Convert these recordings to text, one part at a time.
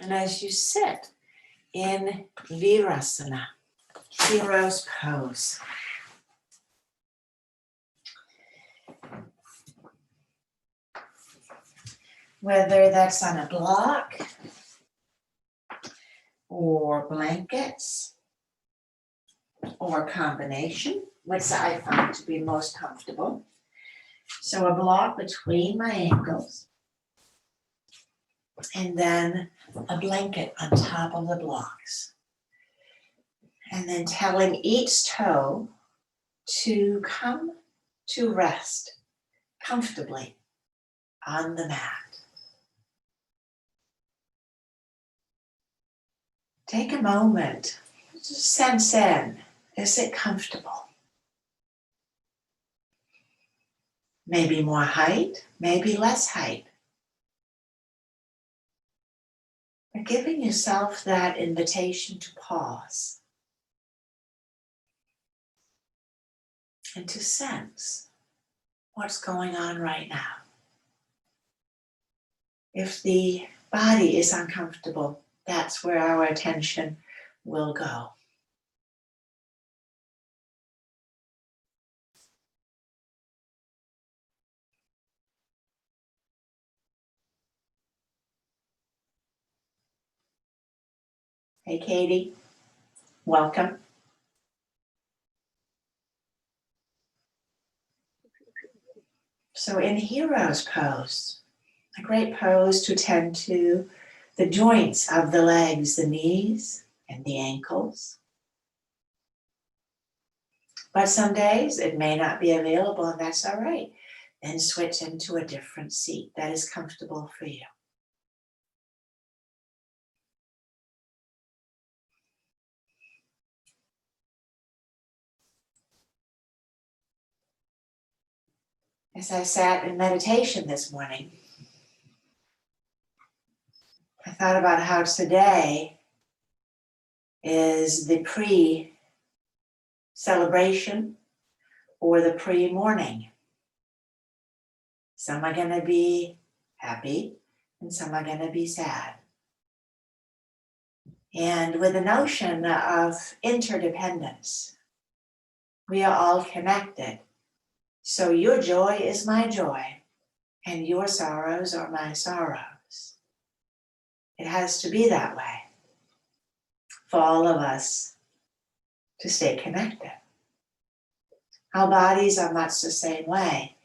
And as you sit in Virasana, hero's pose, whether that's on a block or blankets or a combination, which I find to be most comfortable. So a block between my ankles, and then a blanket on top of the blocks. And then telling each toe to come to rest comfortably on the mat. Take a moment to sense in, is it comfortable? Maybe more height, maybe less height. But giving yourself that invitation to pause and to sense what's going on right now. If the body is uncomfortable, that's where our attention will go. Hey, Katie, welcome. So in hero's pose, a great pose to tend to the joints of the legs, the knees, and the ankles. But some days it may not be available, and that's all right. Then switch into a different seat that is comfortable for you. As I sat in meditation this morning, I thought about how today is the pre-celebration or the pre-morning. Some are going to be happy and some are going to be sad. And with the notion of interdependence, we are all connected. So your joy is my joy, and your sorrows are my sorrows. It has to be that way for all of us to stay connected. Our bodies are much the same way.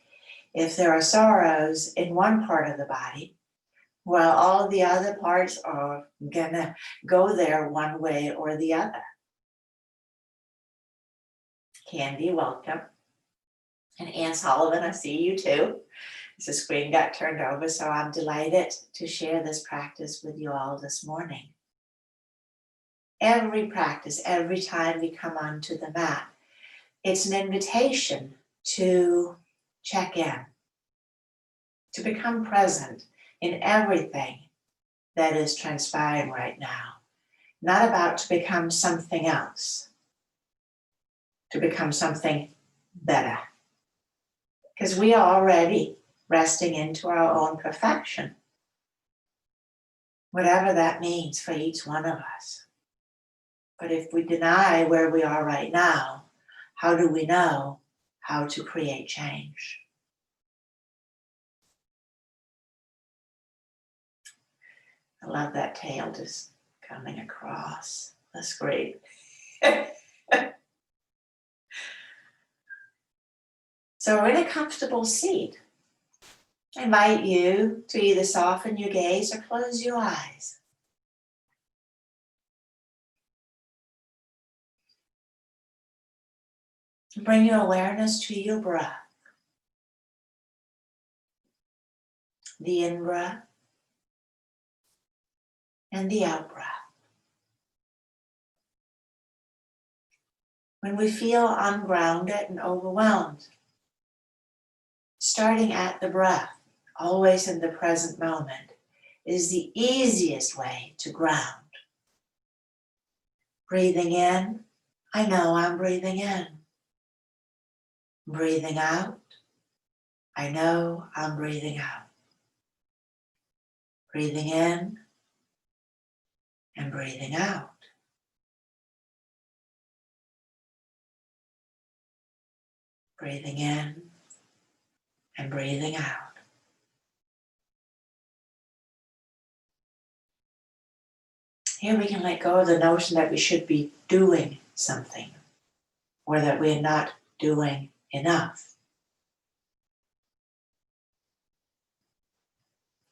If there are sorrows in one part of the body, well, all the other parts are gonna go there one way or the other. Candy, welcome. And Ann Sullivan, I see you too. The screen got turned over, so I'm delighted to share this practice with you all this morning. Every practice, every time we come onto the mat, it's an invitation to check in, to become present in everything that is transpiring right now. Not about to become something else, to become something better. Because we are already resting into our own perfection, whatever that means for each one of us. But if we deny where we are right now, how do we know how to create change? I love that tail just coming across. That's great. So we're in a comfortable seat. I invite you to either soften your gaze or close your eyes. Bring your awareness to your breath. The in-breath and the out-breath. When we feel ungrounded and overwhelmed, starting at the breath, always in the present moment, is the easiest way to ground. Breathing in, I know I'm breathing in. Breathing out, I know I'm breathing out. Breathing in, and breathing out. Breathing in and breathing out. Here we can let go of the notion that we should be doing something or that we're not doing enough.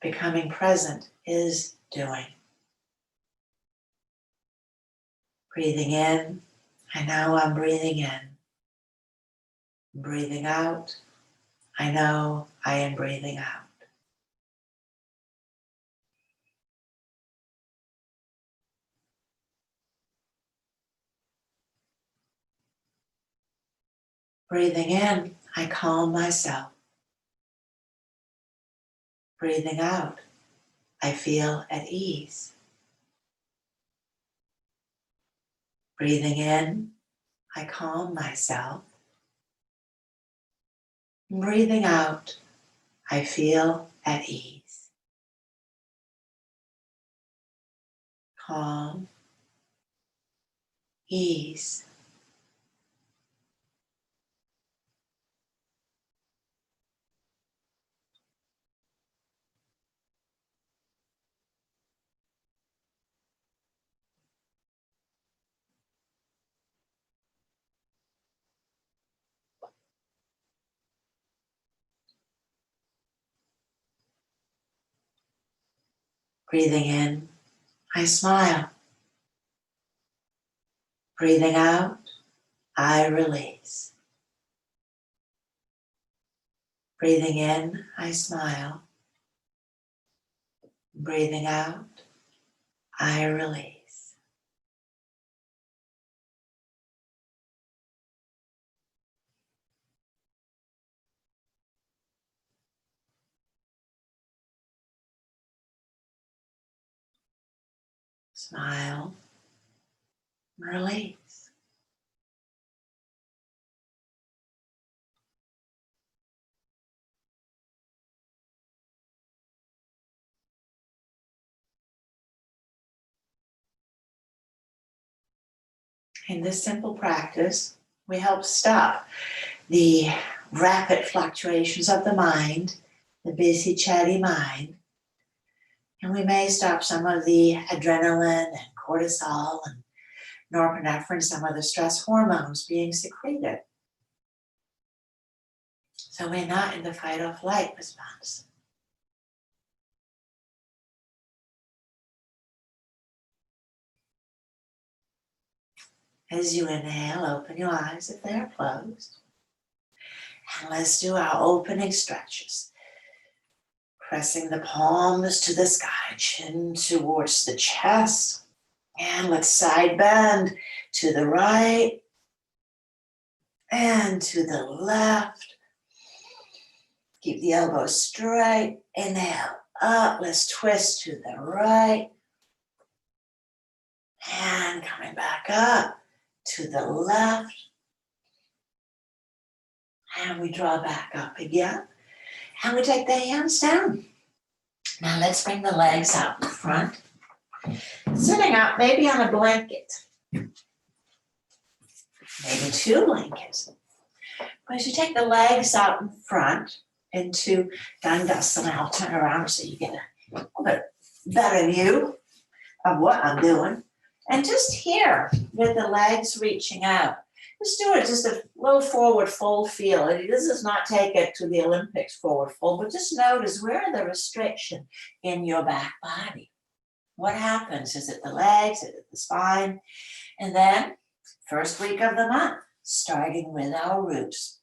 Becoming present is doing. Breathing in, I know I'm breathing in. Breathing out, I know I am breathing out. Breathing in, I calm myself. Breathing out, I feel at ease. Breathing in, I calm myself. Breathing out, I feel at ease. Calm, ease. Breathing in, I smile. Breathing out, I release. Breathing in, I smile. Breathing out, I release. Smile, release. In this simple practice, we help stop the rapid fluctuations of the mind, the busy, chatty mind, and we may stop some of the adrenaline and cortisol and norepinephrine, some of the stress hormones being secreted. So we're not in the fight or flight response. As you inhale, open your eyes if they're closed. And let's do our opening stretches. Pressing the palms to the sky, chin towards the chest. And let's side bend to the right and to the left. Keep the elbows straight. Inhale up. Let's twist to the right. And coming back up to the left. And we draw back up again. And we take the hands down. Now let's bring the legs out in front. Sitting up maybe on a blanket. Maybe 2 blankets. But as you take the legs out in front into Dandasana, I'll turn around so you get a little bit better view of what I'm doing. And just here, with the legs reaching out, just do it, just a little forward fold feel. This does not take it to the Olympics forward fold, but just notice where are the restriction in your back body. What happens? Is it the legs? Is it the spine? And then, first week of the month, starting with our roots.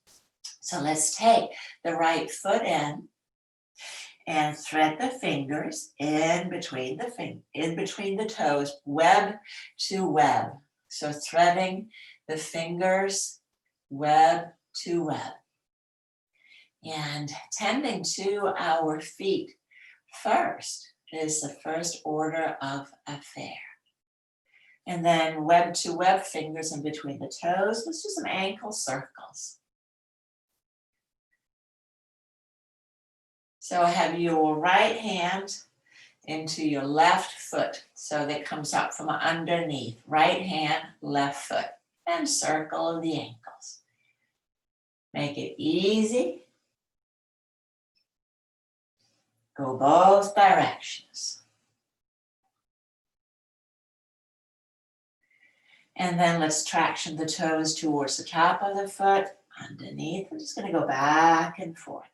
So let's take the right foot in and thread the fingers in between the toes, web to web. So threading the fingers, web to web. And tending to our feet first is the first order of affair. And then web to web fingers in between the toes. Let's do some ankle circles. So have your right hand into your left foot. So that comes up from underneath. Right hand, left foot. And circle the ankles. Make it easy. Go both directions. And then let's traction the toes towards the top of the foot, underneath. We're just going to go back and forth,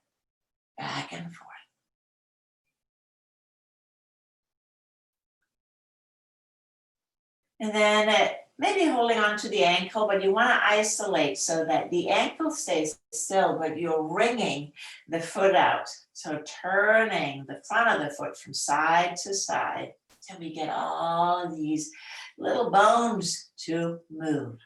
back and forth. And then maybe holding on to the ankle, but you want to isolate so that the ankle stays still, but you're wringing the foot out. So turning the front of the foot from side to side till we get all of these little bones to move.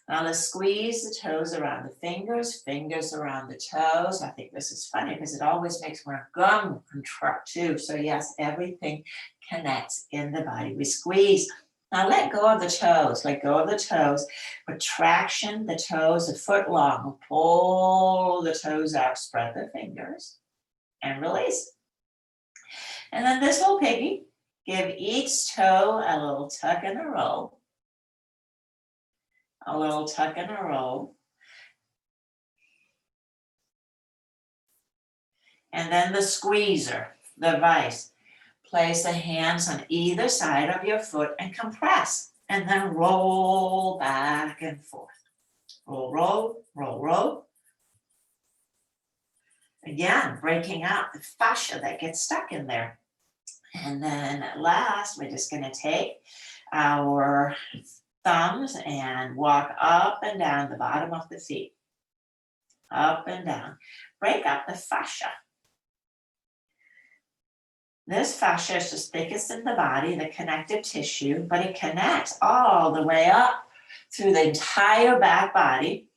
Now let's squeeze the toes around the fingers, fingers around the toes. I think this is funny because it always makes my gum contract too. So yes, everything connects in the body. We squeeze. Now let go of the toes, let go of the toes. With traction, the toes a foot long. Pull the toes out, spread the fingers, and release. And then this little piggy, give each toe a little tuck and a roll. A little tuck and a roll. And then the squeezer, the vice. Place the hands on either side of your foot and compress. And then roll back and forth. Roll, roll, roll, roll. Again, breaking out the fascia that gets stuck in there. And then at last, we're just going to take our thumbs and walk up and down the bottom of the feet. Up and down. Break up the fascia. This fascia is the thickest in the body, the connective tissue, but it connects all the way up through the entire back body.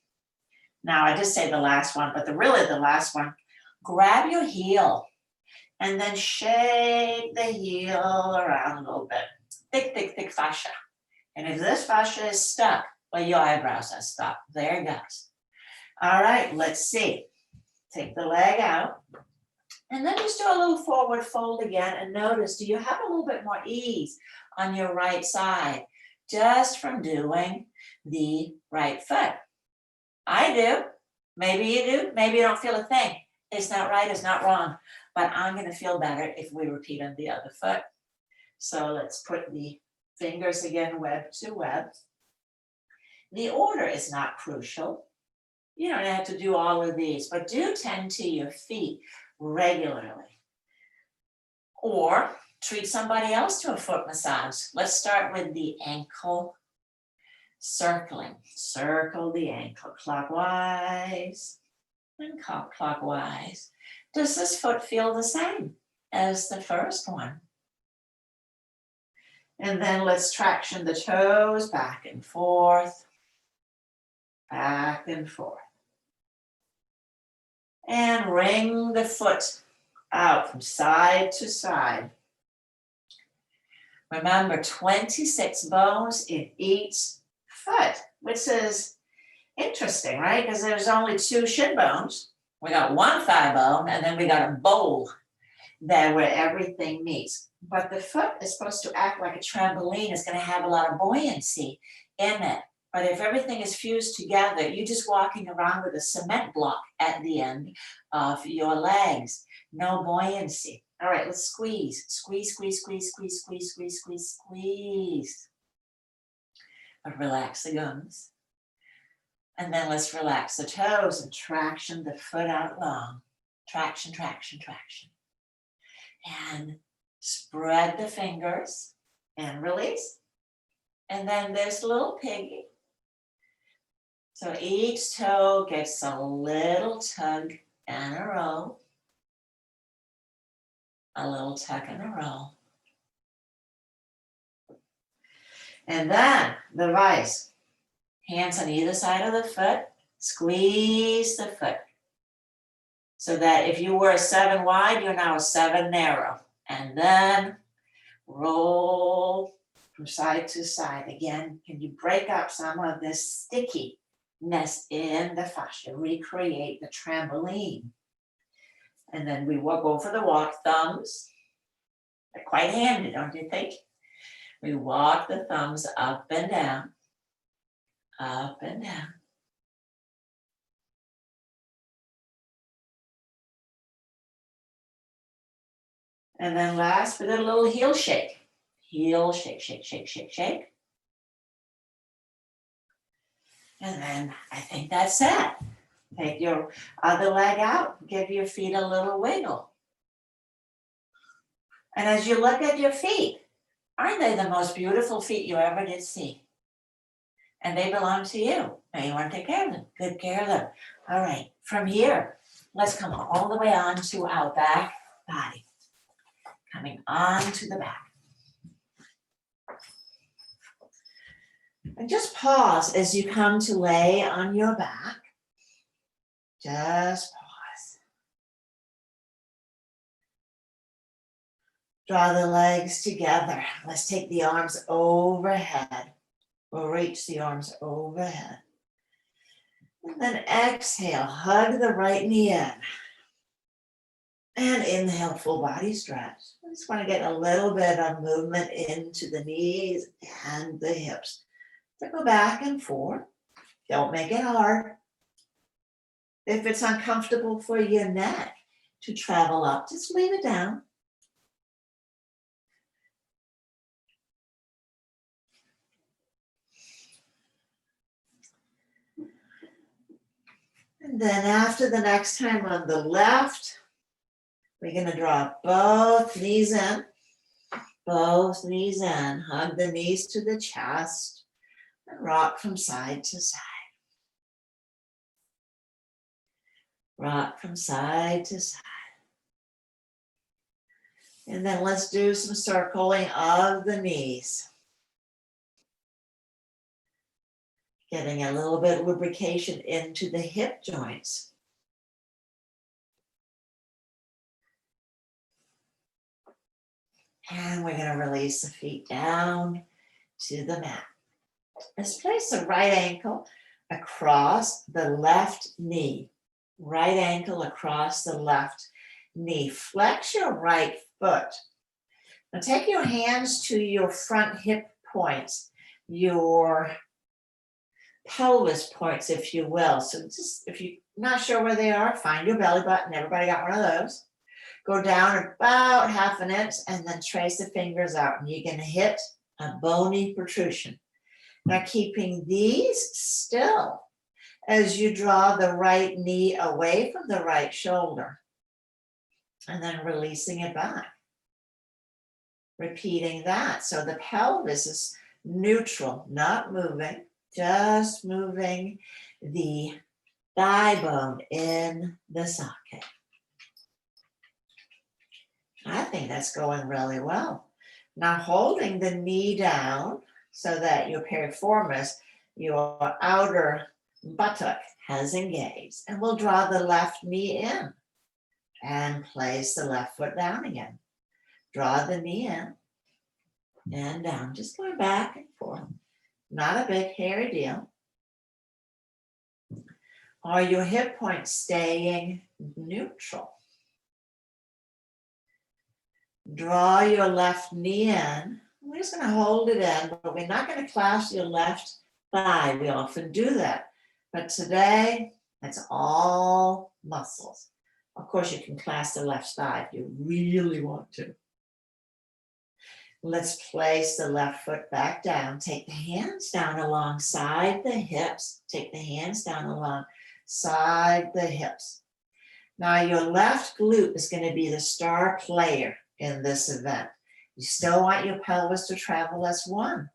Now, I just say the last one, but really the last one. Grab your heel and then shake the heel around a little bit. Thick, thick, thick fascia. And if this fascia is stuck, well, your eyebrows are stuck. There it goes. All right, let's see. Take the leg out. And then just do a little forward fold again and notice, do you have a little bit more ease on your right side just from doing the right foot? I do. Maybe you do. Maybe you don't feel a thing. It's not right. It's not wrong. But I'm going to feel better if we repeat on the other foot. So let's put the fingers again, web to web. The order is not crucial. You don't have to do all of these, but do tend to your feet regularly. Or treat somebody else to a foot massage. Let's start with the ankle circling. Circle the ankle clockwise and clockwise. Does this foot feel the same as the first one? And then let's traction the toes back and forth, back and forth. And wring the foot out from side to side. Remember, 26 bones in each foot, which is interesting, right? Because there's only 2 shin bones. We got 1 thigh bone, and then we got a bowl there where everything meets. But the foot is supposed to act like a trampoline. It's going to have a lot of buoyancy in it. But if everything is fused together, you're just walking around with a cement block at the end of your legs. No buoyancy. All right, let's squeeze. Squeeze, squeeze, squeeze, squeeze, squeeze, squeeze, squeeze, squeeze. But relax the gums. And then let's relax the toes and traction the foot out long. Traction, traction, traction. And spread the fingers and release. And then there's little piggy. So each toe gets a little tug and a roll. A little tug and a roll. And then the vice. Hands on either side of the foot. Squeeze the foot. So that if you were a 7 wide, you're now a 7 narrow. And then roll from side to side. Again, can you break up some of this stickiness in the fascia? Recreate the trampoline. And then we will go for the walk. Thumbs Quite handy, don't you think? We walk the thumbs up and down, up and down. And then last, we got a little heel shake. Heel shake, shake, shake, shake, shake. And then I think that's it. Take your other leg out, give your feet a little wiggle. And as you look at your feet, aren't they the most beautiful feet you ever did see? And they belong to you. Now you want to take care of them. Good care of them. All right, from here, let's come all the way on to our back body. Coming on to the back. And just pause as you come to lay on your back. Just pause. Draw the legs together. Let's take the arms overhead. We'll reach the arms overhead. And then exhale, hug the right knee in. And inhale, full body stretch. I just want to get a little bit of movement into the knees and the hips. So go back and forth. Don't make it hard. If it's uncomfortable for your neck to travel up, just leave it down. And then after the next time on the left, we're going to draw both knees in. Both knees in. Hug the knees to the chest and rock from side to side. Rock from side to side. And then let's do some circling of the knees. Getting a little bit of lubrication into the hip joints. And we're going to release the feet down to the mat. Let's place the right ankle across the left knee. Right ankle across the left knee. Flex your right foot. Now take your hands to your front hip points, your pelvis points, if you will. So just if you're not sure where they are, find your belly button. Everybody got one of those. Go down about 1/2 inch and then trace the fingers out. And you're going to hit a bony protrusion. Now keeping these still as you draw the right knee away from the right shoulder. And then releasing it back. Repeating that. So the pelvis is neutral, not moving, just moving the thigh bone in the socket. I think that's going really well. Now holding the knee down so that your piriformis, your outer buttock, has engaged. And we'll draw the left knee in and place the left foot down again. Draw the knee in and down, just going back and forth. Not a big hairy deal. Are your hip points staying neutral? Draw your left knee in. We're just going to hold it in, but we're not going to clasp your left thigh. We often do that. But today, it's all muscles. Of course, you can clasp the left thigh if you really want to. Let's place the left foot back down. Take the hands down alongside the hips. Take the hands down alongside the hips. Now your left glute is going to be the star player in this event. You still want your pelvis to travel as one.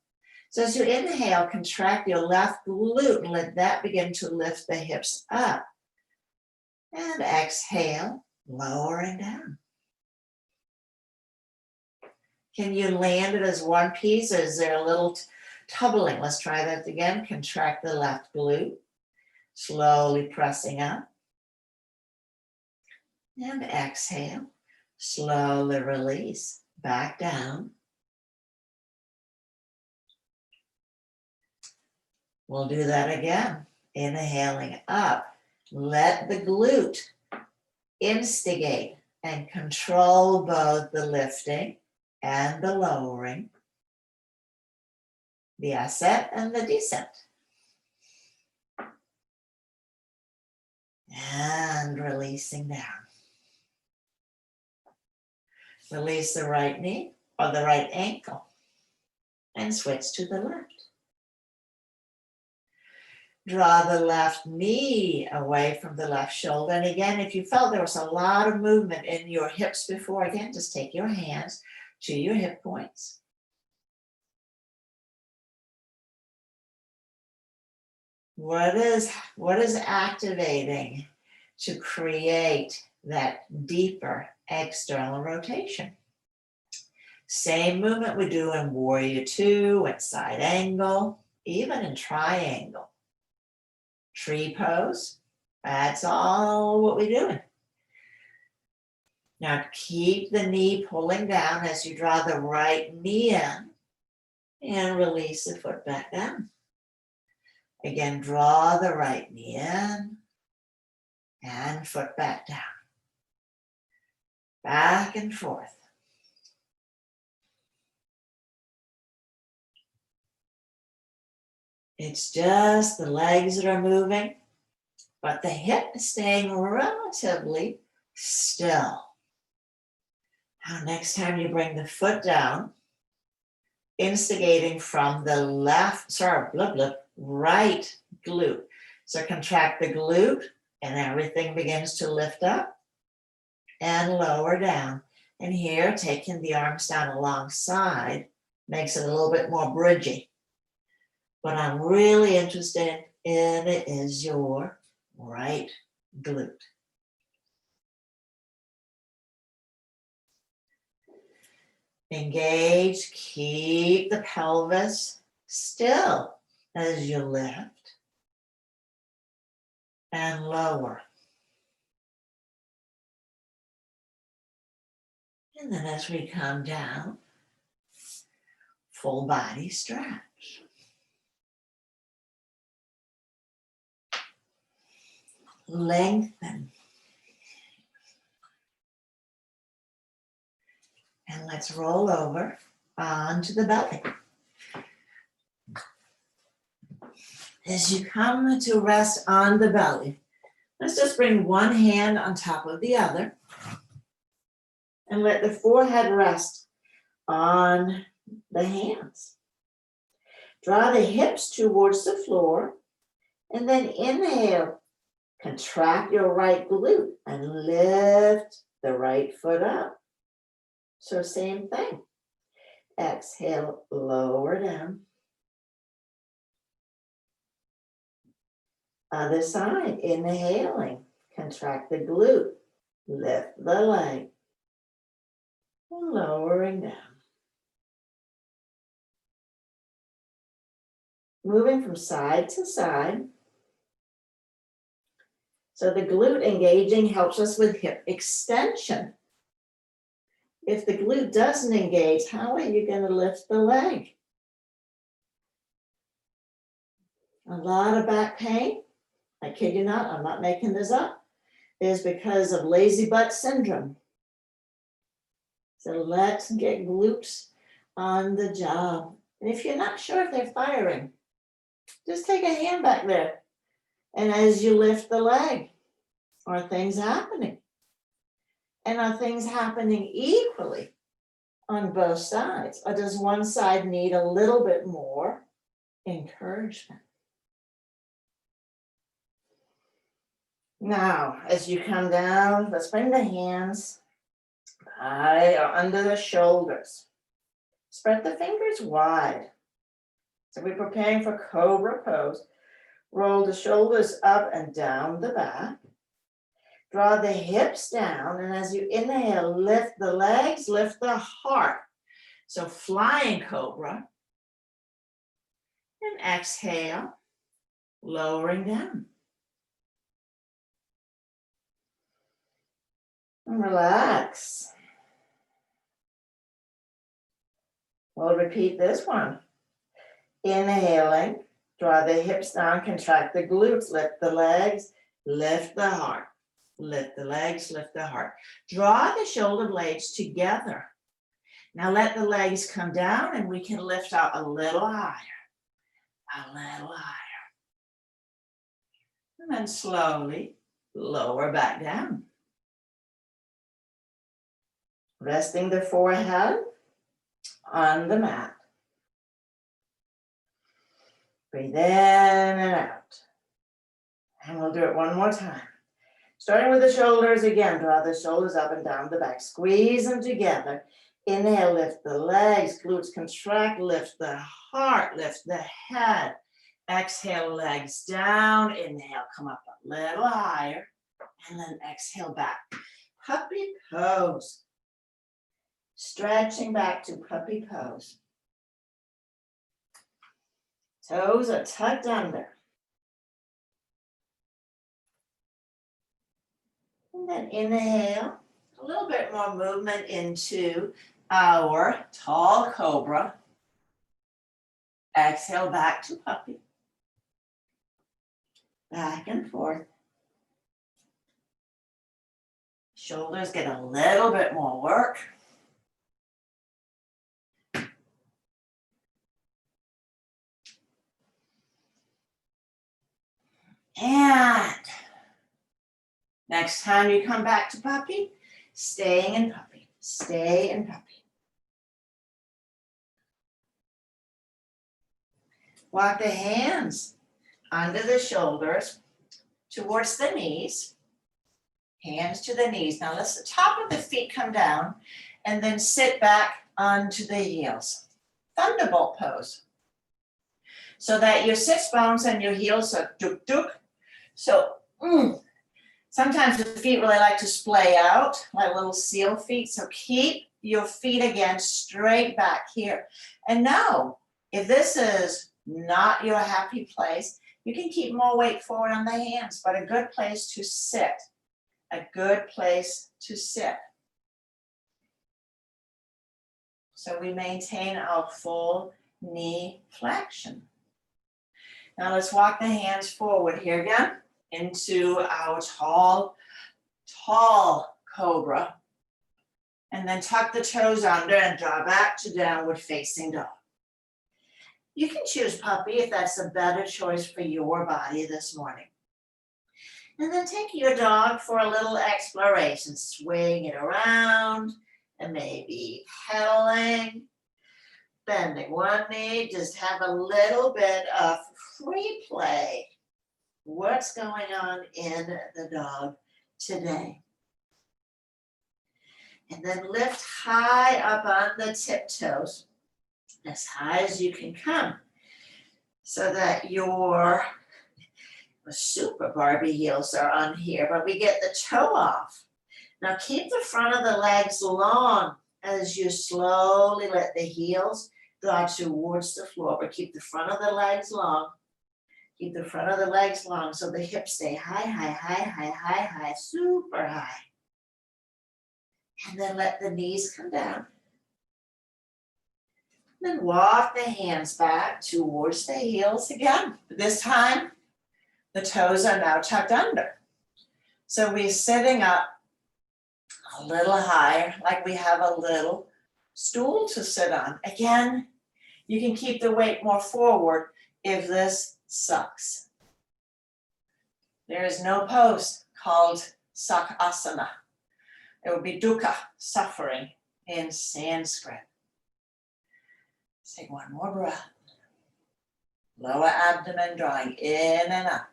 So as you inhale, contract your left glute and let that begin to lift the hips up. And exhale, lowering down. Can you land it as one piece, or is there a little tubbling? Let's try that again. Contract the left glute, slowly pressing up. And exhale, slowly release, back down. We'll do that again. Inhaling up, let the glute instigate and control both the lifting and the lowering, the ascent and the descent. And releasing down. Release the right knee or the right ankle and switch to the left. Draw the left knee away from the left shoulder. And again, if you felt there was a lot of movement in your hips before, again, just take your hands to your hip points. What is activating to create that deeper external rotation? Same movement we do in Warrior Two, at side angle, even in triangle. Tree pose, that's all what we're doing. Now keep the knee pulling down as you draw the right knee in and release the foot back down. Again, draw the right knee in and foot back down. Back and forth. It's just the legs that are moving, but the hip is staying relatively still. Now, next time you bring the foot down, instigating from the right glute. So contract the glute and everything begins to lift up and lower down. And here, taking the arms down alongside makes it a little bit more bridgy. What I'm really interested in is your right glute. Engage, keep the pelvis still as you lift and lower. And then as we come down, full body stretch. Lengthen. And let's roll over onto the belly. As you come to rest on the belly, let's just bring one hand on top of the other and let the forehead rest on the hands. Draw the hips towards the floor and then inhale, contract your right glute and lift the right foot up. So same thing. Exhale, lower down. Other side, inhaling, contract the glute, lift the leg, and lowering down. Moving from side to side. So the glute engaging helps us with hip extension. If the glute doesn't engage, how are you going to lift the leg? A lot of back pain, I kid you not, I'm not making this up, is because of lazy butt syndrome. So let's get glutes on the job. And if you're not sure if they're firing, just take a hand back there. And as you lift the leg, are things happening? And are things happening equally on both sides? Or does one side need a little bit more encouragement? Now, as you come down, let's bring the hands high or under the shoulders. Spread the fingers wide. So we're preparing for cobra pose. Roll the shoulders up and down the back. Draw the hips down, and as you inhale, lift the legs, lift the heart. So flying cobra. And exhale, lowering down. And relax. We'll repeat this one. Inhaling, draw the hips down, contract the glutes, lift the legs, lift the heart. Lift the legs, lift the heart. Draw the shoulder blades together. Now let the legs come down and we can lift out a little higher, a little higher. And then slowly lower back down. Resting the forehead on the mat. Breathe in and out. And we'll do it one more time. Starting with the shoulders again, draw the shoulders up and down the back. Squeeze them together. Inhale, lift the legs, glutes contract, lift the heart, lift the head. Exhale, legs down. Inhale, come up a little higher. And then exhale back. Puppy pose. Stretching back to puppy pose. Toes are tucked under. And then inhale, a little bit more movement into our tall cobra. Exhale back to puppy. Back and forth. Shoulders get a little bit more work. And next time you come back to puppy, staying in puppy, stay in puppy. Walk the hands under the shoulders towards the knees. Hands to the knees. Now let the top of the feet come down and then sit back onto the heels. Thunderbolt pose. So that your sits bones and your heels are duk-duk. So sometimes the feet really like to splay out like little seal feet. So keep your feet again straight back here. And now, if this is not your happy place, you can keep more weight forward on the hands, but a good place to sit. A good place to sit. So we maintain our full knee flexion. Now let's walk the hands forward here again into our tall cobra. And then tuck the toes under and draw back to downward facing dog. You can choose puppy if that's a better choice for your body this morning. And then take your dog for a little exploration. Swing it around and maybe pedaling, bending one knee. Just have a little bit of free play. What's going on in the dog today? And then lift high up on the tiptoes, as high as you can come, so that your super Barbie heels are on here, but we get the toe off. Now keep the front of the legs long as you slowly let the heels draw towards the floor, but keep the front of the legs long. Keep the front of the legs long so the hips stay high, high, high, high, high, high, super high. And then let the knees come down. Then walk the hands back towards the heels again. This time, the toes are now tucked under. So we're sitting up a little higher, like we have a little stool to sit on. Again, you can keep the weight more forward if this sucks. There is no pose called Sukhasana. It would be dukkha, suffering, in Sanskrit. Let's take one more breath. Lower abdomen drawing in and up.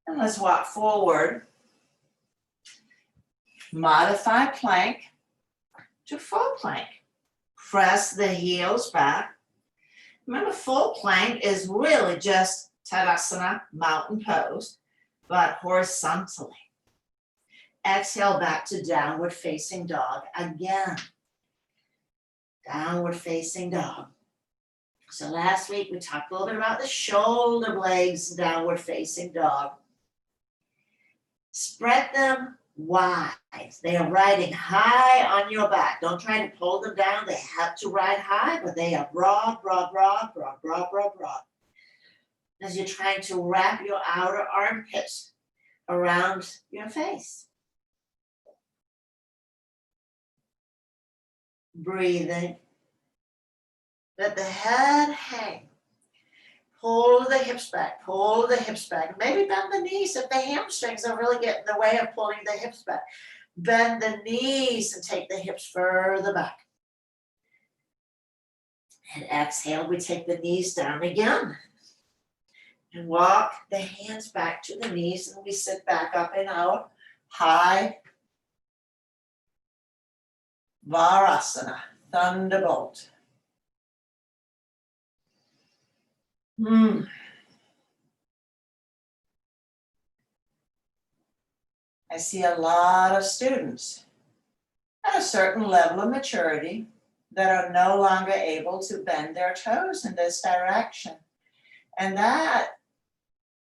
And let's walk forward. Modify plank to full plank. Press the heels back. Remember, full plank is really just Tadasana, mountain pose, but horizontally. Exhale back to downward facing dog again. Downward facing dog. So last week we talked a little bit about the shoulder blades, downward facing dog. Spread them wide. They are riding high on your back. Don't try to pull them down. They have to ride high, but they are broad, broad, broad, broad, broad, broad, broad. As you're trying to wrap your outer armpits around your face. breathing. Let the head hang. Pull the hips back, pull the hips back. Maybe bend the knees if the hamstrings are really getting in the way of pulling the hips back. Bend the knees and take the hips further back. And exhale, we take the knees down again. And walk the hands back to the knees and we sit back up in our high Varasana, thunderbolt. I see a lot of students at a certain level of maturity that are no longer able to bend their toes in this direction. And that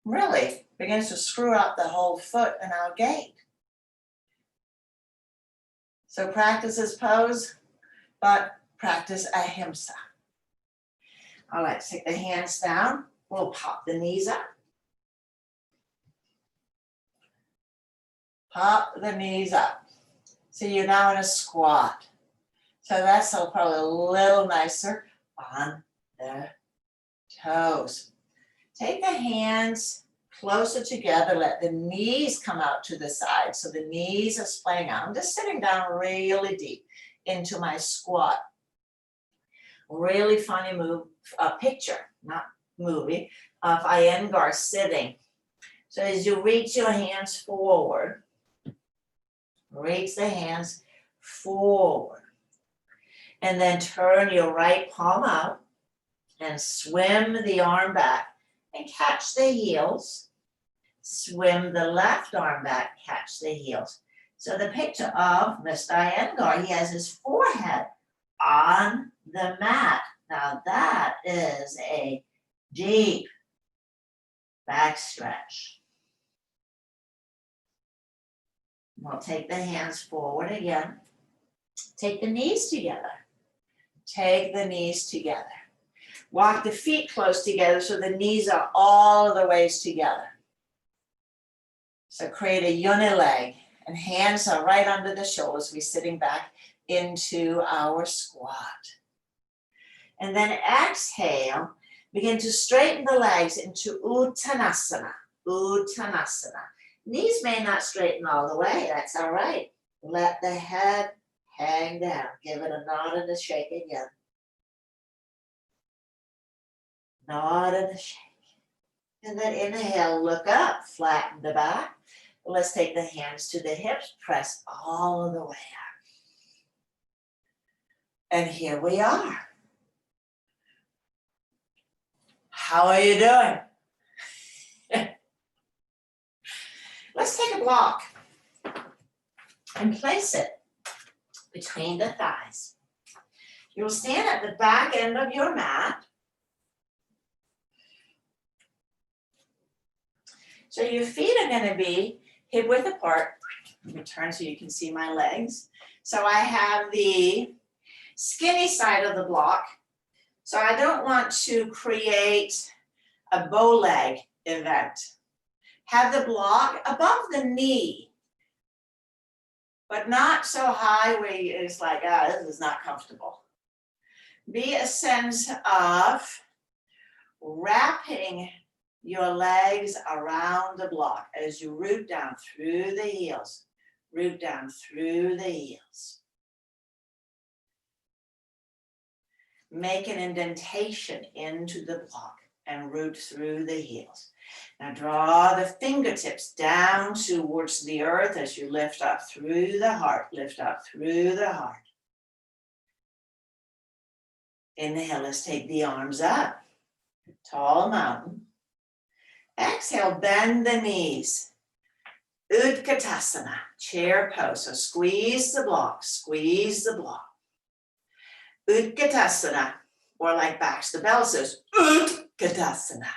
really begins to screw up the whole foot in our gait. So practice this pose, but practice ahimsa. All right, take the hands down. We'll pop the knees up. Pop the knees up. So you're now in a squat. So that's probably a little nicer on the toes. Take the hands closer together. Let the knees come out to the side. So the knees are splaying out. I'm just sitting down really deep into my squat. Really funny picture, not movie, of Iyengar sitting. So as you reach your hands forward, reach the hands forward. And then turn your right palm out and swim the arm back and catch the heels. Swim the left arm back, catch the heels. So the picture of Mr. Iyengar, he has his forehead on the mat. Now that is a deep back stretch. We'll take the hands forward again. Take the knees together. Take the knees together. Walk the feet close together so the knees are all of the ways together. So create a unileg and hands are right under the shoulders. We're sitting back into our squat. And then exhale, begin to straighten the legs into Uttanasana. Uttanasana. Knees may not straighten all the way, that's all right. Let the head hang down. Give it a nod and a shake again. Nod and a shake. And then inhale, look up, flatten the back. Let's take the hands to the hips, press all of the way up. And here we are. How are you doing? Let's take a block and place it between the thighs. You'll stand at the back end of your mat. So your feet are going to be hip width apart. Let me turn so you can see my legs. So I have the skinny side of the block. So I don't want to create a bow leg event. Have the block above the knee, but not so high where it's like, this is not comfortable. Be a sense of wrapping your legs around the block as you root down through the heels. Root down through the heels. Make an indentation into the block and root through the heels. Now draw the fingertips down towards the earth as you lift up through the heart. Lift up through the heart. Inhale, let's take the arms up. Tall mountain. Exhale, bend the knees. Utkatasana, chair pose. So squeeze the block, squeeze the block. Utkatasana, or like Baxter Bell says, Utkatasana.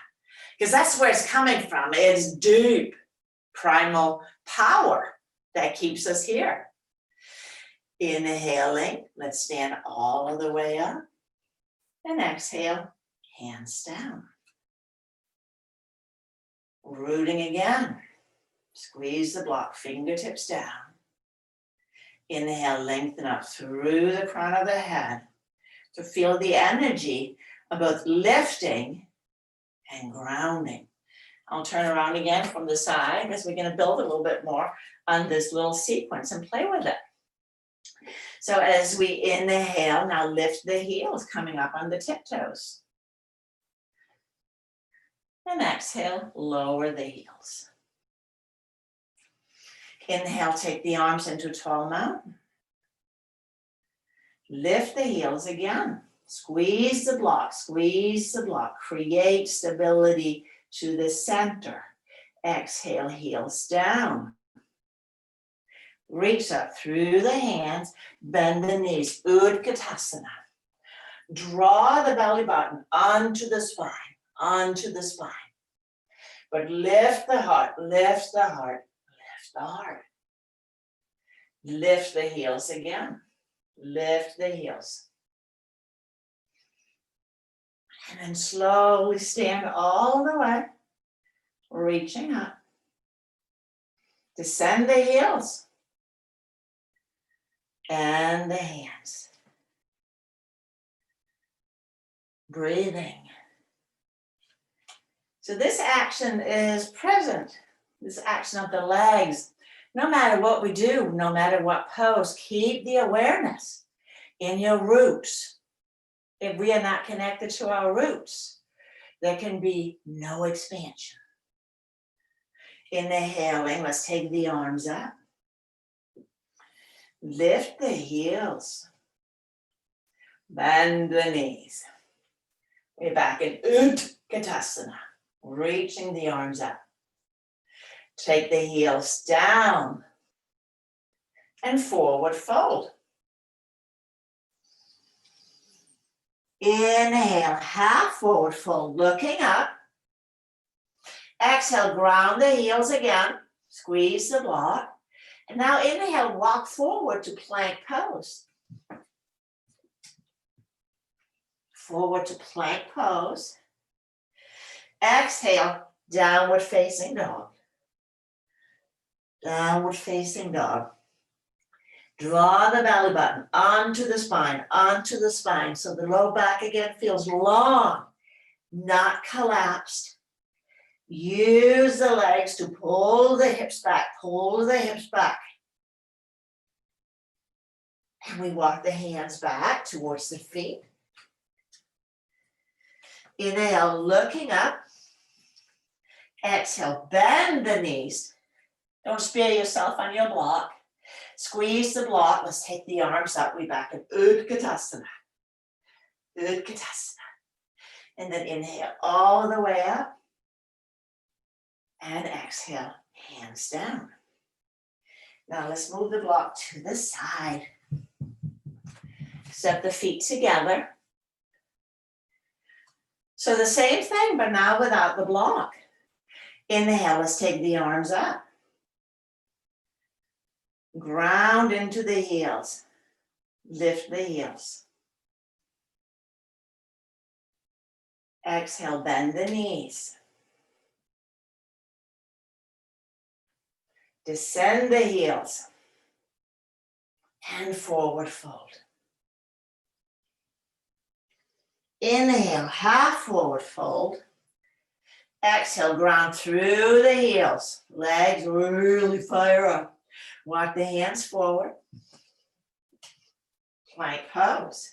Because that's where it's coming from. It's deep primal power that keeps us here. Inhaling, let's stand all of the way up. And exhale, hands down. Rooting again. Squeeze the block, fingertips down. Inhale, lengthen up through the crown of the head to feel the energy of both lifting and grounding. I'll turn around again from the side because we're going to build a little bit more on this little sequence and play with it. So as we inhale, now lift the heels coming up on the tiptoes. And exhale, lower the heels. Inhale, take the arms into tall mountain. Lift the heels again. Squeeze the block, create stability to the center. Exhale, heels down. Reach up through the hands, bend the knees, Utkatasana. Draw the belly button onto the spine. But lift the heart, lift the heart, lift the heart. Lift the heels again. Lift the heels. And then slowly stand all the way, reaching up. Descend the heels. And the hands. Breathing. So this action is present. This action of the legs. No matter what we do, no matter what pose, keep the awareness in your roots. If we are not connected to our roots, there can be no expansion. Inhaling, let's take the arms up. Lift the heels. Bend the knees. We're back in Utkatasana, reaching the arms up. Take the heels down and forward fold. Inhale, half forward fold, looking up. Exhale, ground the heels again. Squeeze the block. And now inhale, walk forward to plank pose. Forward to plank pose. Exhale, downward facing dog. Downward facing dog. Draw the belly button onto the spine, so the low back again feels long, not collapsed. Use the legs to pull the hips back, And we walk the hands back towards the feet. Inhale, looking up. Exhale, bend the knees. Don't spear yourself on your block. Squeeze the block. Let's take the arms up. We back in Utkatasana. And then inhale all the way up. And exhale, hands down. Now let's move the block to the side. Step the feet together. So the same thing, but now without the block. Inhale, let's take the arms up. Ground into the heels. Lift the heels. Exhale, bend the knees. Descend the heels. And forward fold. Inhale, half forward fold. Exhale, ground through the heels. Legs really fire up. Walk the hands forward. Plank pose.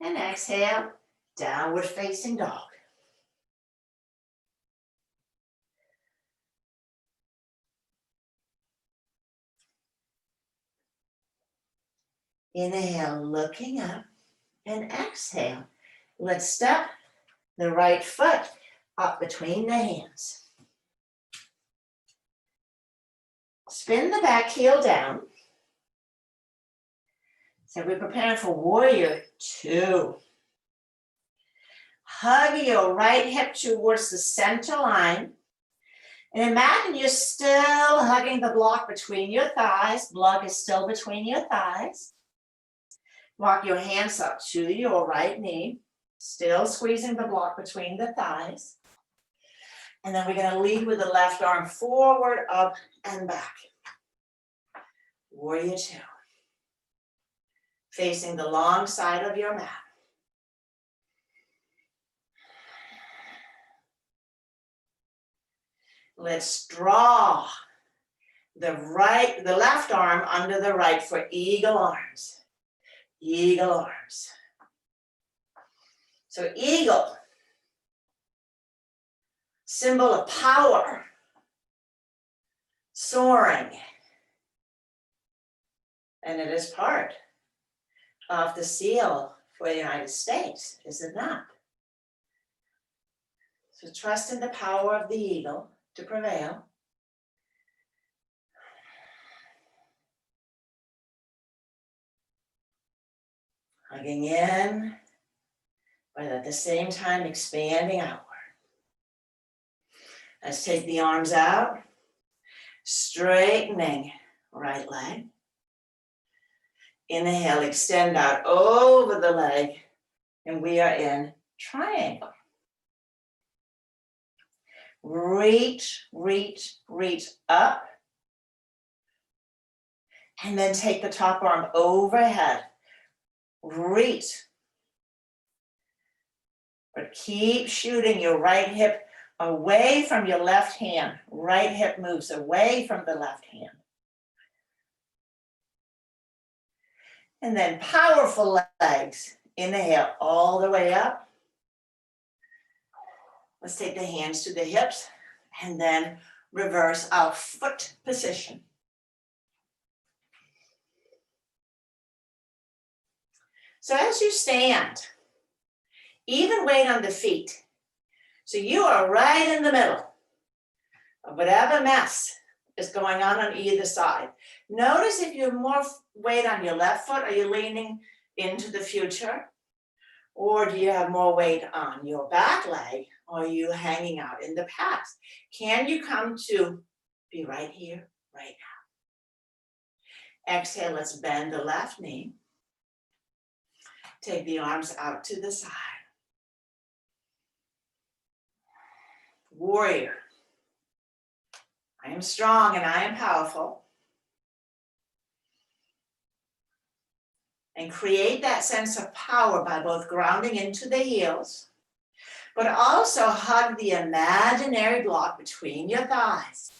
And exhale, downward facing dog. Inhale, looking up, and exhale. Let's step the right foot up between the hands. Spin the back heel down. So we're preparing for warrior 2. Hug your right hip towards the center line. And imagine you're still hugging the block between your thighs. Block is still between your thighs. Walk your hands up to your right knee. Still squeezing the block between the thighs. And then we're gonna lead with the left arm forward, up and back. Warrior two. Facing the long side of your mat. Let's draw the left arm under the right for eagle arms. Eagle arms. So eagle, symbol of power, soaring. And it is part of the seal for the United States, is it not? So trust in the power of the eagle to prevail. Hugging in, but at the same time expanding outward. Let's take the arms out, straightening right leg. Inhale, extend out over the leg, and we are in triangle. Reach, reach, reach up, and then take the top arm overhead. Reach, but keep shooting your right hip away from your left hand. Right hip moves away from the left hand. And then powerful legs. Inhale all the way up. Let's take the hands to the hips and then reverse our foot position. So as you stand, even weight on the feet. So you are right in the middle of whatever mess is going on either side. Notice if you have more weight on your left foot, are you leaning into the future? Or do you have more weight on your back leg? Or are you hanging out in the past? Can you come to be right here, right now? Exhale, let's bend the left knee. Take the arms out to the side. Warrior. I am strong and I am powerful. And create that sense of power by both grounding into the heels, but also hug the imaginary block between your thighs.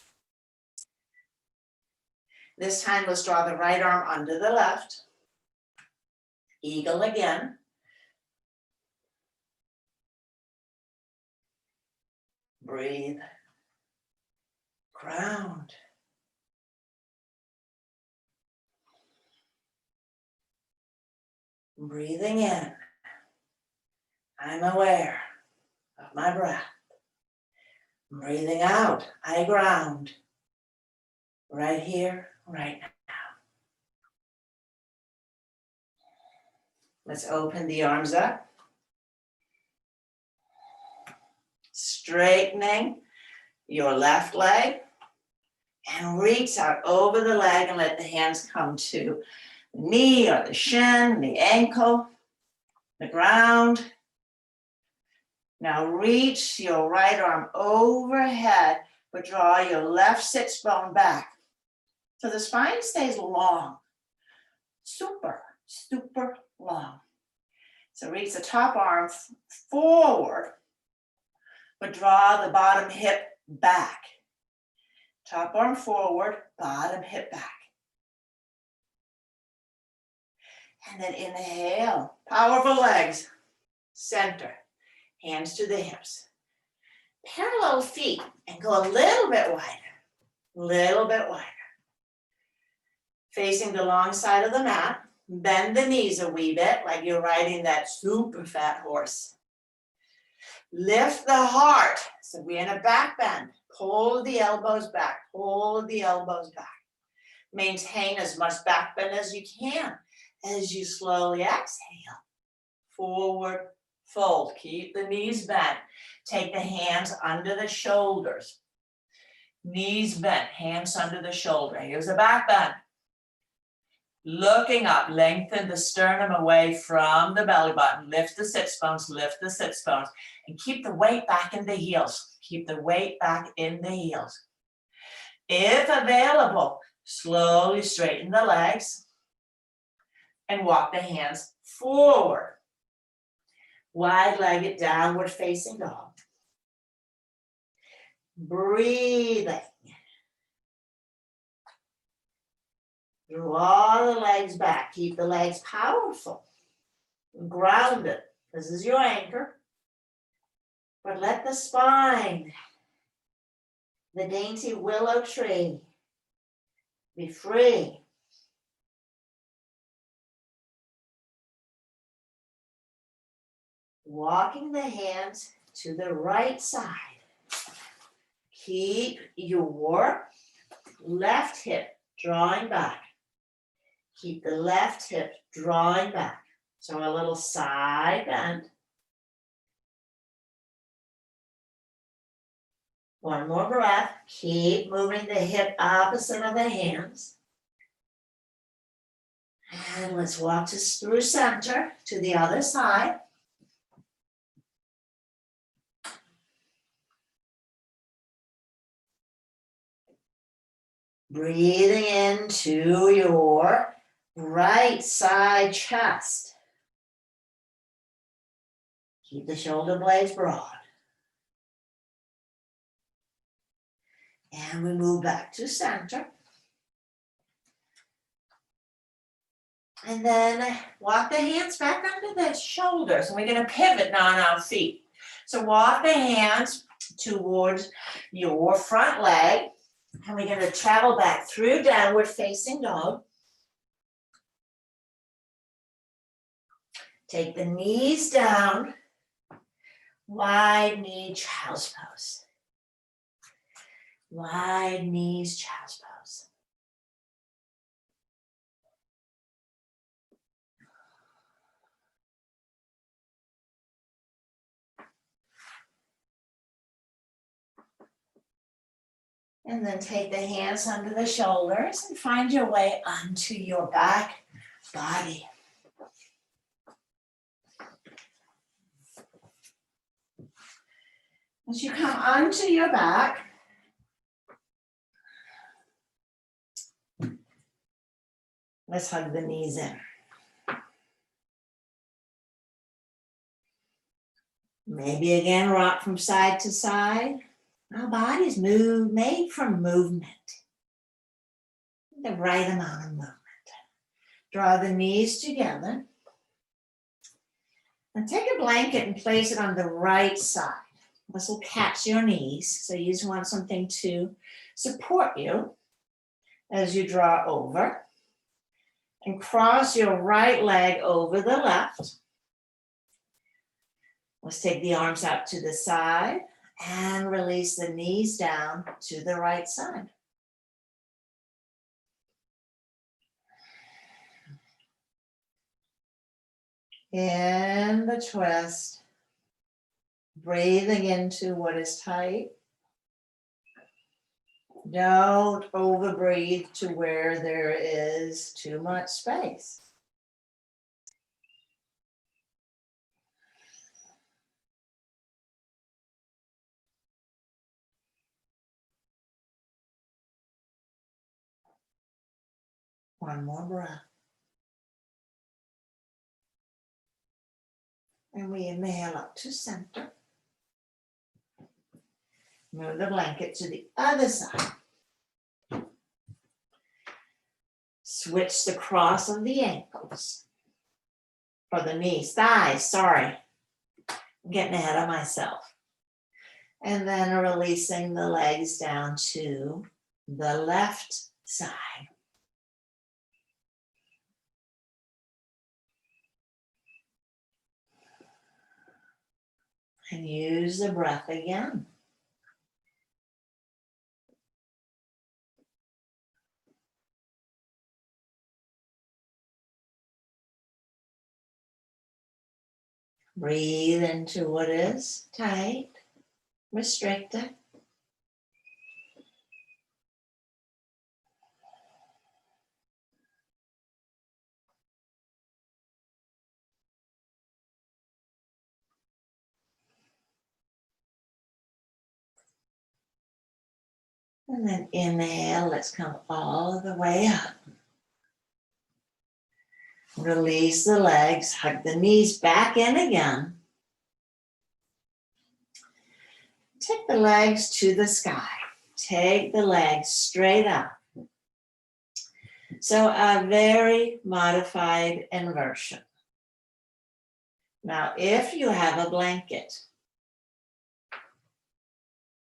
This time, let's draw the right arm under the left. Eagle again. Breathe. Ground. Breathing in. I'm aware of my breath. Breathing out. I ground. Right here, right now. Let's open the arms up. Straightening your left leg. And reach out over the leg and let the hands come to the knee or the shin, the ankle, the ground. Now reach your right arm overhead, but draw your left sits bone back. So the spine stays long, super, super long. So reach the top arm forward, but draw the bottom hip back. Top arm forward, bottom hip back. And then inhale, powerful legs, center, hands to the hips. Parallel feet and go a little bit wider. Facing the long side of the mat, bend the knees a wee bit like you're riding that super fat horse. Lift the heart, so we're in a back bend. Pull the elbows back, Maintain as much back bend as you can as you slowly exhale. Forward fold, keep the knees bent. Take the hands under the shoulders. Knees bent, hands under the shoulder. Here's a back bend. Looking up, lengthen the sternum away from the belly button. Lift the sits bones, and keep the weight back in the heels. Keep the weight back in the heels. If available, slowly straighten the legs and walk the hands forward. Wide-legged downward facing dog. Breathing. Draw the legs back. Keep the legs powerful. Grounded. This is your anchor. But let the spine, the dainty willow tree, be free. Walking the hands to the right side. Keep your left hip drawing back. Keep the left hip drawing back. So a little side bend. One more breath. Keep moving the hip opposite of the hands. And let's walk through center to the other side. Breathing into your right side chest. Keep the shoulder blades broad. And we move back to center. And then walk the hands back under the shoulders. And we're going to pivot now on our feet. So walk the hands towards your front leg. And we're going to travel back through downward facing dog. Take the knees down. Wide knee child's pose. Wide knees child's pose. And then take the hands under the shoulders and find your way onto your back body. As you come onto your back, let's hug the knees in. Maybe again, rock from side to side. Our body's made from movement. The right amount of movement. Draw the knees together. And take a blanket and place it on the right side. This will catch your knees. So you just want something to support you as you draw over. And cross your right leg over the left. Let's take the arms out to the side and release the knees down to the right side. In the twist, breathing into what is tight. Don't overbreathe to where there is too much space. One more breath. And we inhale up to center. Move the blanket to the other side. Switch the cross of the ankles. Or the knees, thighs, sorry. I'm getting ahead of myself. And then releasing the legs down to the left side. And use the breath again. Breathe into what is tight, restricted. And then inhale, let's come all the way up. Release the legs, hug the knees back in again. Take the legs to the sky. Take the legs straight up. So a very modified inversion. Now, if you have a blanket,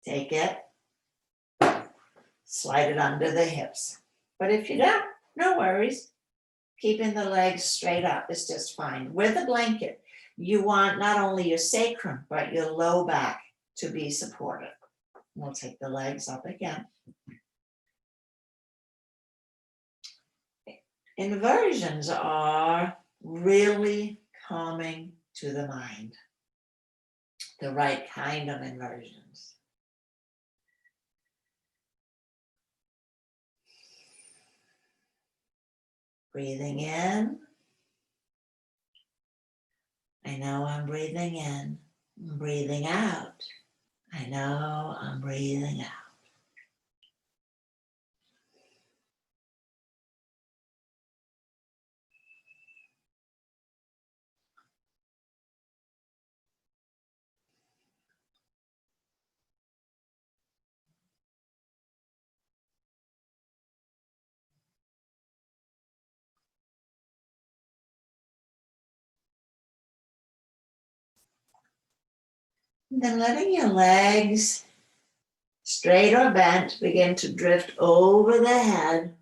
take it, slide it under the hips. But if you don't, no worries. Keeping the legs straight up is just fine. With a blanket, you want not only your sacrum, but your low back to be supported. We'll take the legs up again. Inversions are really calming to the mind. The right kind of inversions. Breathing in. I know I'm breathing in. I'm breathing out. I know I'm breathing out. And then letting your legs, straight or bent, begin to drift over the head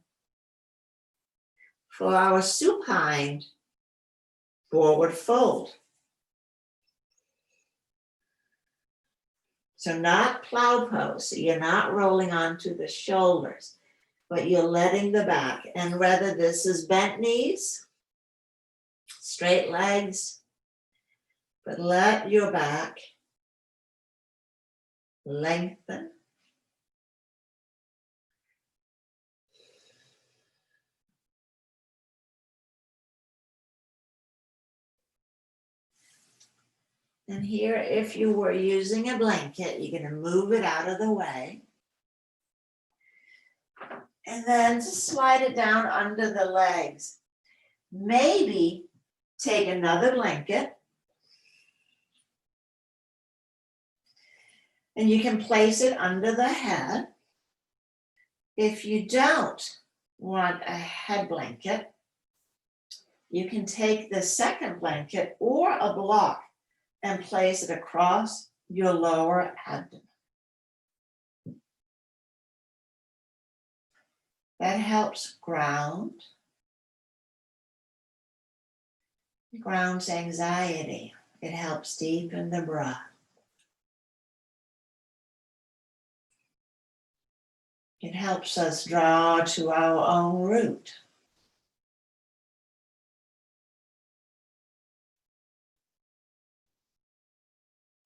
for our supine forward fold. So not plow pose, so you're not rolling onto the shoulders, but you're letting the back, and whether this is bent knees, straight legs, but let your back lengthen. And here, if you were using a blanket, you're going to move it out of the way. And then just slide it down under the legs. Maybe take another blanket. And you can place it under the head. If you don't want a head blanket, you can take the second blanket or a block and place it across your lower abdomen. That helps ground. It grounds anxiety. It helps deepen the breath. It helps us draw to our own root.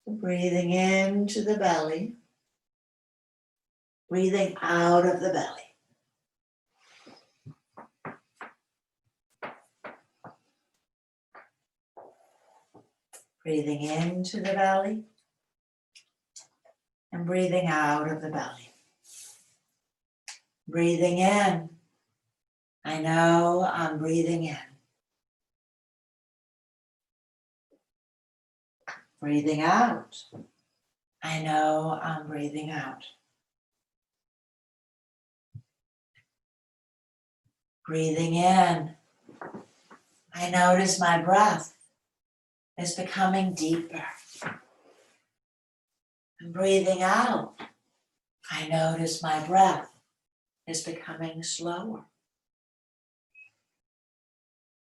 Breathing into the belly, breathing out of the belly. Breathing into the belly and breathing out of the belly. Breathing in. I know I'm breathing in. Breathing out. I know I'm breathing out. Breathing in. I notice my breath is becoming deeper. And breathing out. I notice my breath is becoming slower.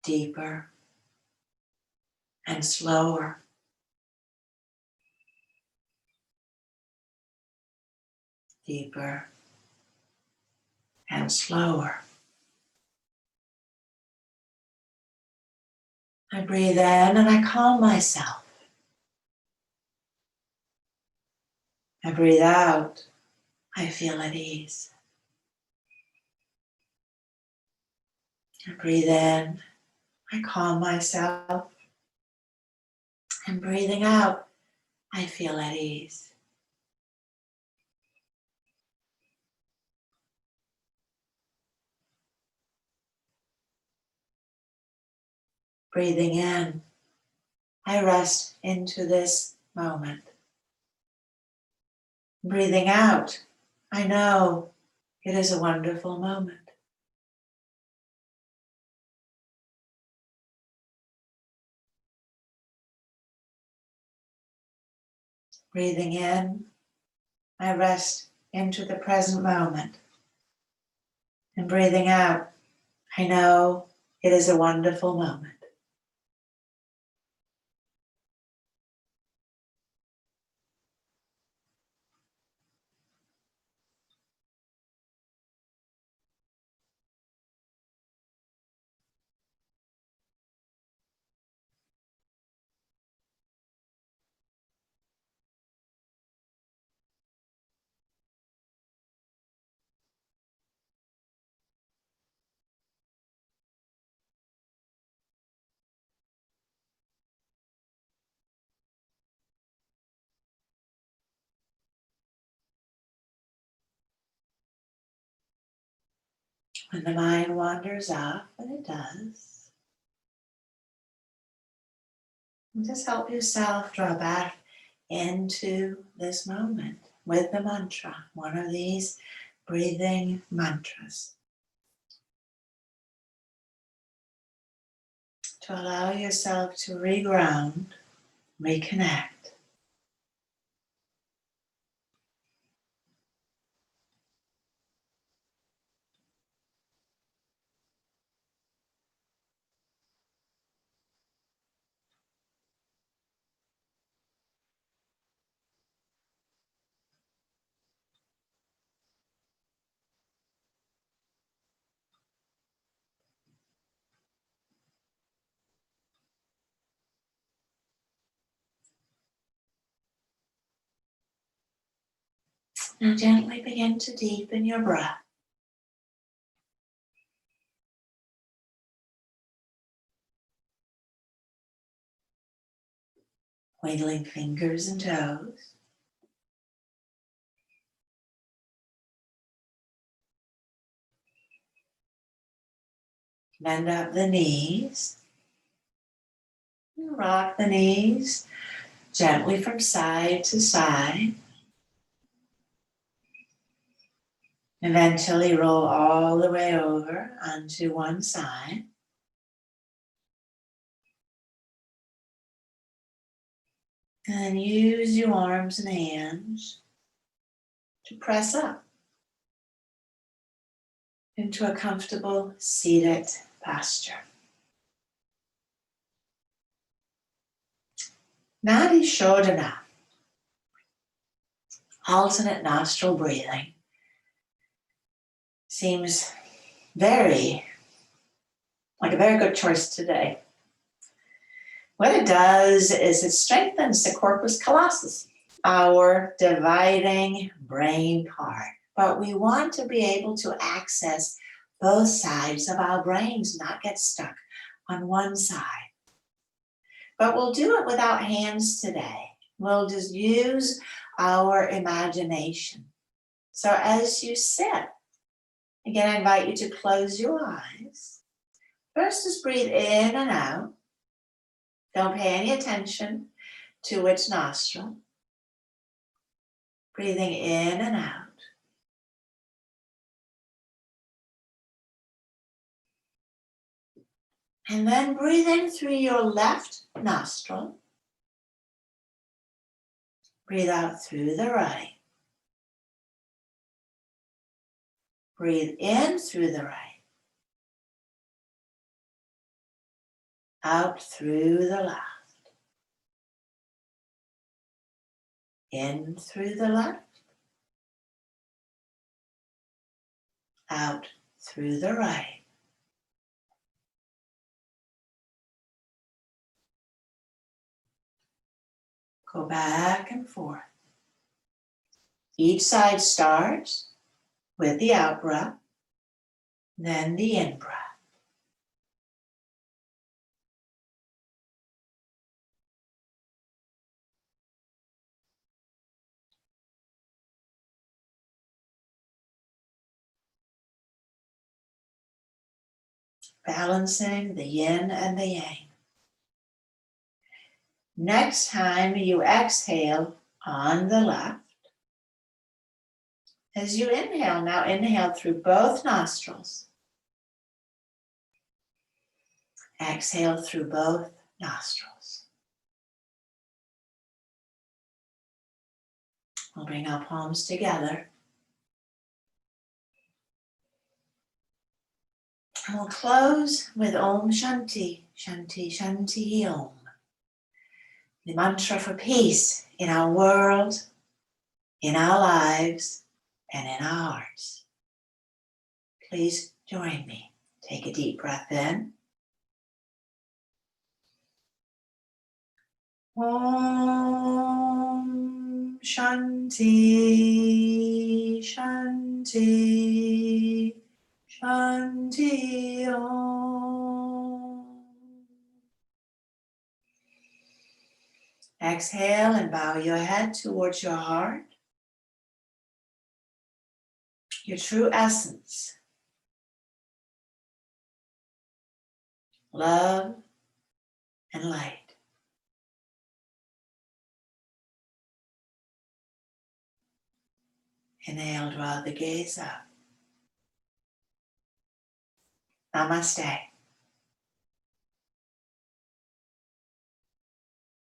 Deeper and slower. Deeper and slower. I breathe in and I calm myself. I breathe out. I feel at ease. I breathe in. I calm myself. And breathing out, I feel at ease. Breathing in, I rest into this moment. Breathing out, I know it is a wonderful moment. Breathing in, I rest into the present moment. And breathing out, I know it is a wonderful moment. When the mind wanders off, and it does, just help yourself draw back into this moment with the mantra, one of these breathing mantras, to allow yourself to reground, reconnect. Now gently begin to deepen your breath. Wiggling fingers and toes. Bend up the knees. Rock the knees gently from side to side. Eventually roll all the way over onto one side. And use your arms and hands to press up into a comfortable seated posture. Nadi Shodhana, alternate nostril breathing, seems like a very good choice today. What it does is it strengthens the corpus callosum, our dividing brain part. But we want to be able to access both sides of our brains, not get stuck on one side. But we'll do it without hands today. We'll just use our imagination. So as you sit, again, I invite you to close your eyes. First, just breathe in and out. Don't pay any attention to which nostril. Breathing in and out. And then breathe in through your left nostril. Breathe out through the right. Breathe in through the right. Out through the left. In through the left. Out through the right. Go back and forth. Each side starts with the out breath, then the in breath. Balancing the yin and the yang. Next time you exhale on the left, as you inhale, now inhale through both nostrils. Exhale through both nostrils. We'll bring our palms together. And we'll close with Om Shanti, Shanti, Shanti Om. The mantra for peace in our world, in our lives, and in our hearts. Please join me. Take a deep breath in. Om Shanti, Shanti, Shanti Om. Exhale and bow your head towards your heart. Your true essence. Love and light. Inhale, draw the gaze up. Namaste.